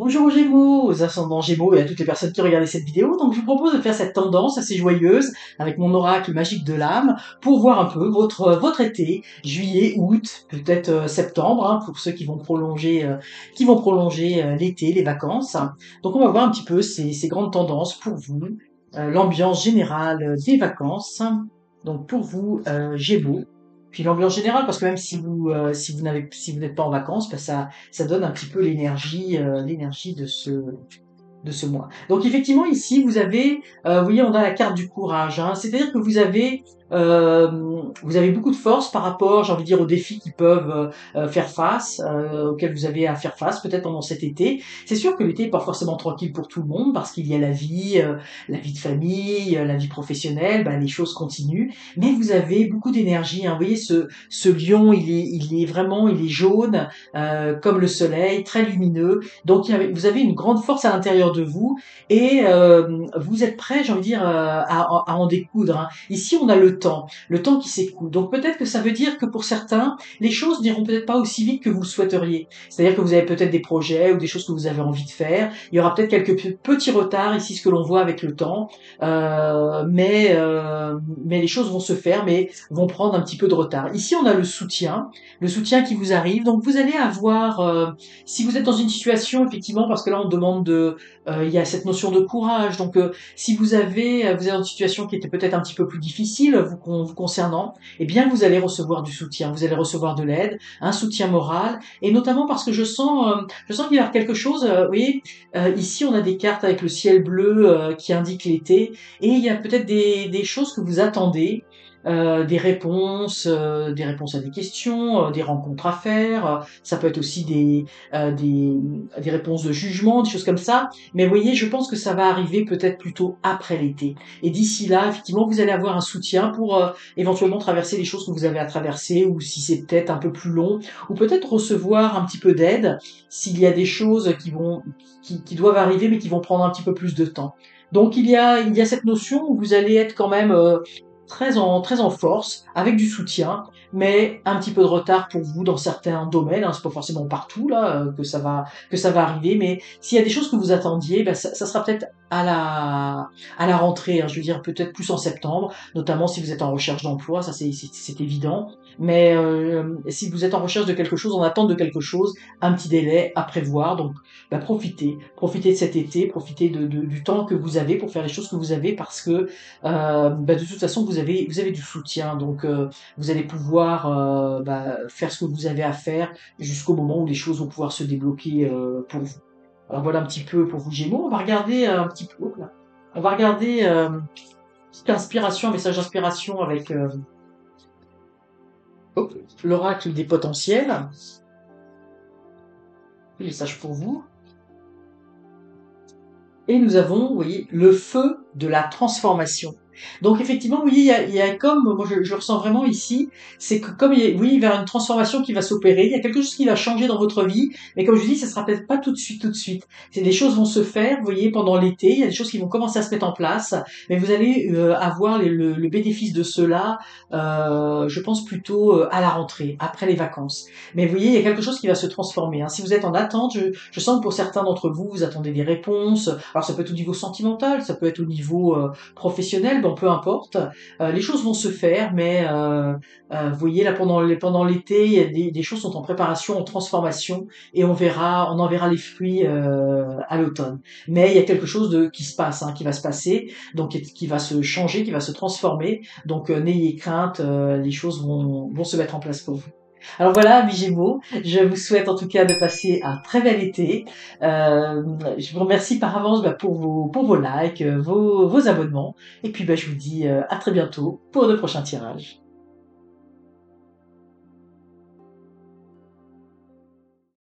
Bonjour aux Gémeaux, aux ascendants Gémeaux et à toutes les personnes qui regardaient cette vidéo. Donc je vous propose de faire cette tendance assez joyeuse avec mon oracle magique de l'âme pour voir un peu votre été, juillet, août, peut-être septembre, hein, pour ceux qui vont prolonger l'été, les vacances. Donc on va voir un petit peu ces grandes tendances pour vous, l'ambiance générale des vacances. Donc pour vous Gémeaux. Puis l'ambiance générale, parce que même si vous n'êtes pas en vacances, ben ça donne un petit peu l'énergie de ce mois. Donc effectivement ici vous voyez on a la carte du courage, hein. C'est-à-dire que vous avez beaucoup de force par rapport, j'ai envie de dire, aux défis qui peuvent faire face, auxquels vous avez à faire face peut-être pendant cet été. C'est sûr que l'été n'est pas forcément tranquille pour tout le monde parce qu'il y a la vie de famille, la vie professionnelle, ben, les choses continuent, mais vous avez beaucoup d'énergie, hein. Vous voyez ce lion, il est jaune comme le soleil, très lumineux. Donc vous avez une grande force à l'intérieur de vous et vous êtes prêt, j'ai envie de dire, à en découdre, hein. Ici, on a le temps qui s'écoule. Donc peut-être que ça veut dire que pour certains, les choses n'iront peut-être pas aussi vite que vous le souhaiteriez. C'est-à-dire que vous avez peut-être des projets ou des choses que vous avez envie de faire. Il y aura peut-être quelques petits retards ici, ce que l'on voit avec le temps, mais les choses vont se faire, mais vont prendre un petit peu de retard. Ici, on a le soutien qui vous arrive. Donc vous allez avoir si vous êtes dans une situation, effectivement, parce que là on demande il y a cette notion de courage. Donc si vous êtes dans une situation qui était peut-être un petit peu plus difficile vous concernant, eh bien vous allez recevoir du soutien, vous allez recevoir de l'aide, un soutien moral, et notamment parce que je sens qu'il y a quelque chose. Vous voyez, ici on a des cartes avec le ciel bleu qui indique l'été, et il y a peut-être des choses que vous attendez. Des réponses à des questions, des rencontres à faire. Ça peut être aussi des réponses de jugement, des choses comme ça. Mais vous voyez, je pense que ça va arriver peut-être plutôt après l'été. Et d'ici là, effectivement, vous allez avoir un soutien pour éventuellement traverser les choses que vous avez à traverser, ou si c'est peut-être un peu plus long, ou peut-être recevoir un petit peu d'aide s'il y a des choses qui doivent arriver, mais qui vont prendre un petit peu plus de temps. Donc il y a cette notion où vous allez être quand même très en force, avec du soutien, mais un petit peu de retard pour vous dans certains domaines, hein. C'est pas forcément partout là que ça va arriver, mais s'il y a des choses que vous attendiez, ben, ça sera peut-être à la rentrée, hein. Je veux dire peut-être plus en septembre, notamment si vous êtes en recherche d'emploi, ça c'est évident. Mais si vous êtes en recherche de quelque chose, en attente de quelque chose, un petit délai à prévoir. Donc ben, profitez de cet été, profitez du temps que vous avez pour faire les choses que vous avez, parce que bah, de toute façon vous avez du soutien, donc vous allez pouvoir faire ce que vous avez à faire jusqu'au moment où les choses vont pouvoir se débloquer pour vous. Alors voilà un petit peu pour vous Gémeaux. On va regarder un petit peu. Hop là. On va regarder petite inspiration, un message d'inspiration avec hop, l'oracle des potentiels. Un message pour vous. Et nous avons, vous voyez, le feu de la transformation. Donc effectivement, oui, il y a comme, moi je ressens vraiment ici, c'est que comme oui, il va y avoir une transformation qui va s'opérer, il y a quelque chose qui va changer dans votre vie, mais comme je dis, ça sera peut-être pas tout de suite. C'est des choses vont se faire, vous voyez, pendant l'été, il y a des choses qui vont commencer à se mettre en place, mais vous allez avoir le bénéfice de cela, je pense plutôt à la rentrée, après les vacances. Mais vous voyez, il y a quelque chose qui va se transformer, hein. Si vous êtes en attente, je sens que pour certains d'entre vous, vous attendez des réponses. Alors ça peut être au niveau sentimental, ça peut être au niveau professionnel, bon peu importe. Les choses vont se faire, mais vous voyez là pendant l'été, il y a des choses sont en préparation, en transformation, et on en verra les fruits à l'automne. Mais il y a quelque chose qui se passe, hein, qui va se passer, donc qui va se changer, qui va se transformer. Donc n'ayez crainte, les choses vont se mettre en place pour vous. Alors voilà, amis Gémeaux, je vous souhaite en tout cas de passer un très bel été. Je vous remercie par avance pour vos likes, vos abonnements. Et puis je vous dis à très bientôt pour de prochains tirages.